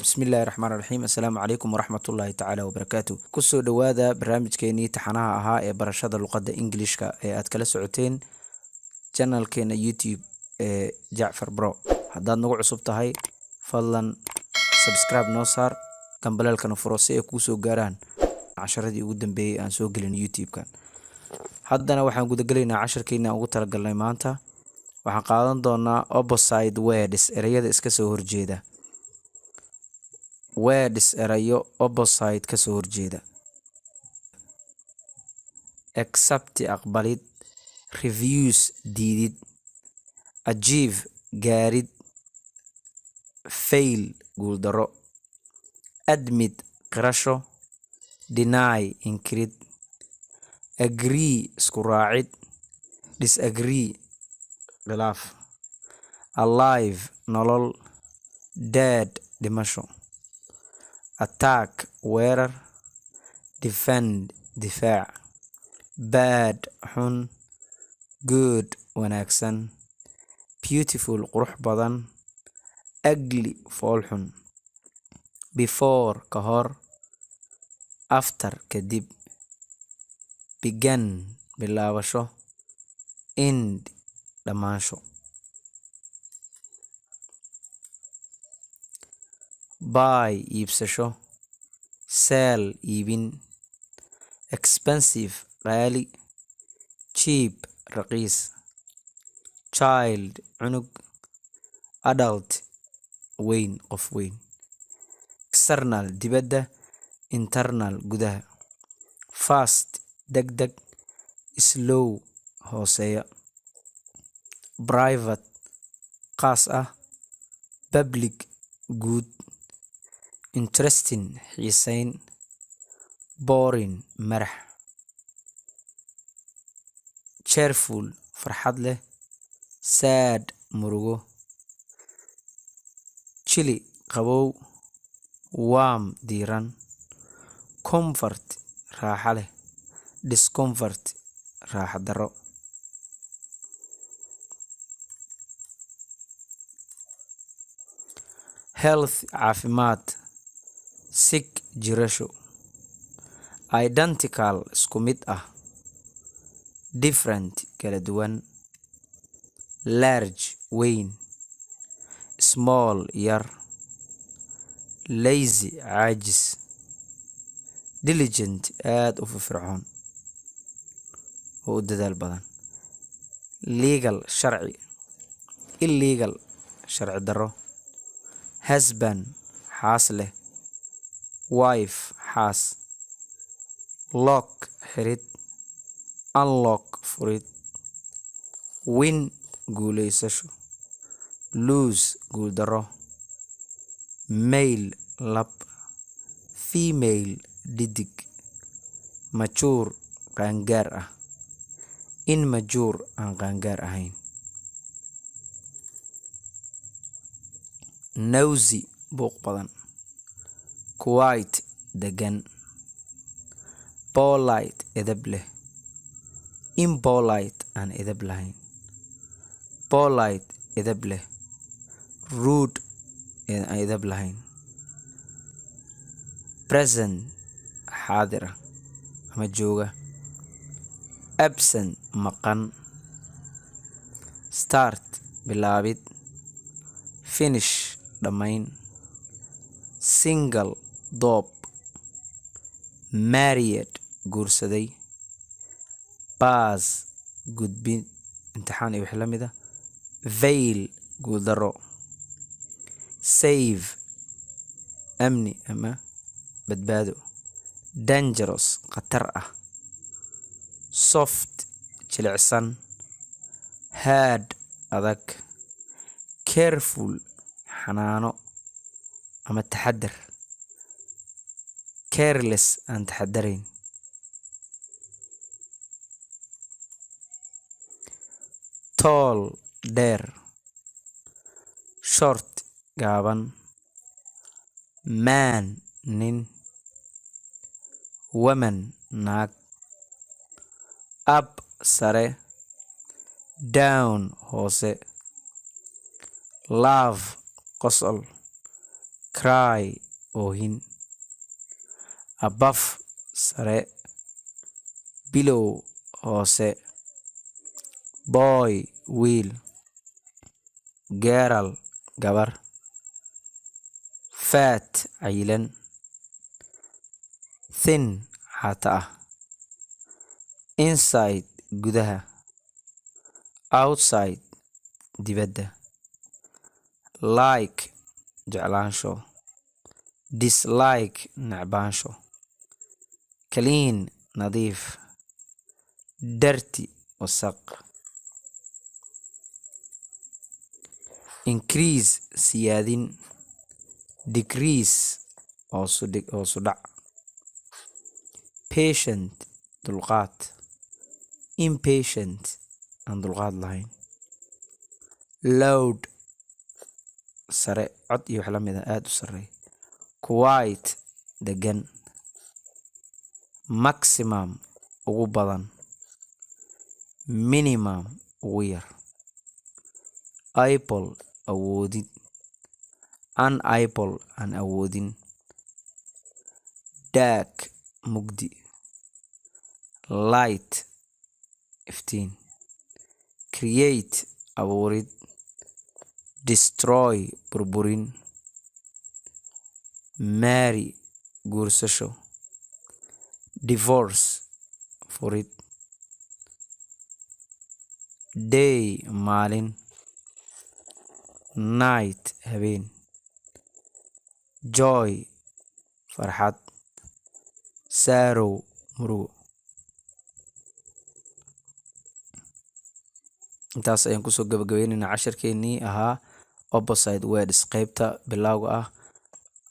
bismillaahi raxmaani raxiim. Assalaamu calaykum waraxmatullaahi tacaala wabarakaatu. Kusoo dhowaada barnaamijkeenii taxanaha ahaa ee barashada luqadda Englishka ee aad kala socoteen channelkeena YouTube ee Jacfar Bro. Haddaad nagu cusub tahay, fadlan subscribe noo saar, gambaleelkana furo si ay kuu soo gaaraan casharadii ugu dambeeyay aan soo gelin YouTube-kan. Haddana waxaan gudagelaynaa casharkeena ugu talagalnay maanta. Waxaan qaadan doonaa opposite words, ereyada iska soo horjeeda. Words erayo opposite ka soo horjeeda. Accept aqbalid, refuse diidid, achieve gaarid, fail guuldaro, admit qirasho, deny inkirid, agree isku raacid, disagree khilaaf, alive nolol, dead dhimasho, attack weerar, defend difaac, bad xun, good wanaagsan, beautiful qurux badan, ugly fool xun, before ka hor, after kadib, began bilaabasho, end dhammaansho. Buy iibsasho, sell iibin, expensive qaali, cheap raqiis, child cunug, adult weyn qof weyn, external dibadda, internal gudaha, fast degdeg, slow hooseeya, private qaas ah, public guud, interesting xiisayn, boring marax, cheerful farxad leh, sad murugo, chilly qabow, warm diiran, comfort raaxa leh, discomfort raaxa daro. Health caafimaad, sick jirasho, identical isku mid ah, different kala duwan, large weyn, small yar, lazy caajis, diligent aad u firfircoon oo u dadaal badan, legal sharci, illegal sharci daro, husband xaas leh, wife xaas, lock xirid, unlock furid, win guuleysasho, lose guuldaro, male lab, female dhidig, mature qaangaar ah, immature aan qaangaar ahayn, nosy buuq badan, quiet degan, polite edeb leh, impolite aan edeb lahayn, polite edeb leh, rude aan edeb lahayn, present xaadir ah ama jooga, absent maqan, start bilaabid, finish dhammayn, single doob, married guursaday, pass gudbin imtixaan iyo wixii la mid ah, fail guuldaro, save amni ama badbaado, dangerous khatar ah, soft jilicsan, hard adag, careful xanaano ama taxadar, careless aan taxadarayn, tall dheer, short gaaban, man nin, woman naag, up sare, down hoose, love qosol, cry oohin, above sare, below hoose, boy wiil, girl gabar, fat cayilan, thin xaata ah, inside gudaha, outside dibadda, like jeclaansho, dislike necbaansho, clean nadiif, dirty wasaq, increase siyaadin, decrease hoosu dhac, patient dulqaad, impatient aan dulqaad lahayn, loud sare cod iyo wax la mid ah aad u sareeya, quiet degan, maximum ugu badan, minimum ugu yar, able awoodid, unable aan awoodin, dark mugdi, light iftiin, create abuurid, destroy burburin, marry guursasho, divorce furid, day maalin, night habeen, joy farxad, sorrow murugo. intaas ayaan kusoo gabagabaynaynaa casharkeennii ahaa opposite words qaybta bilowga ah.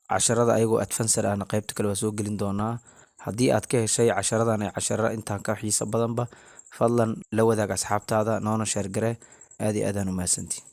casharada ayagoo advanced ahna qaybta kale waa soo gelin doonaa. haddii aad ka heshay casharadan ee cashara intaan ka xiiso badanba, fadlan la wadaag asxaabtaada, noona sheer gare. aad iyo aad aan u mahadsantihin.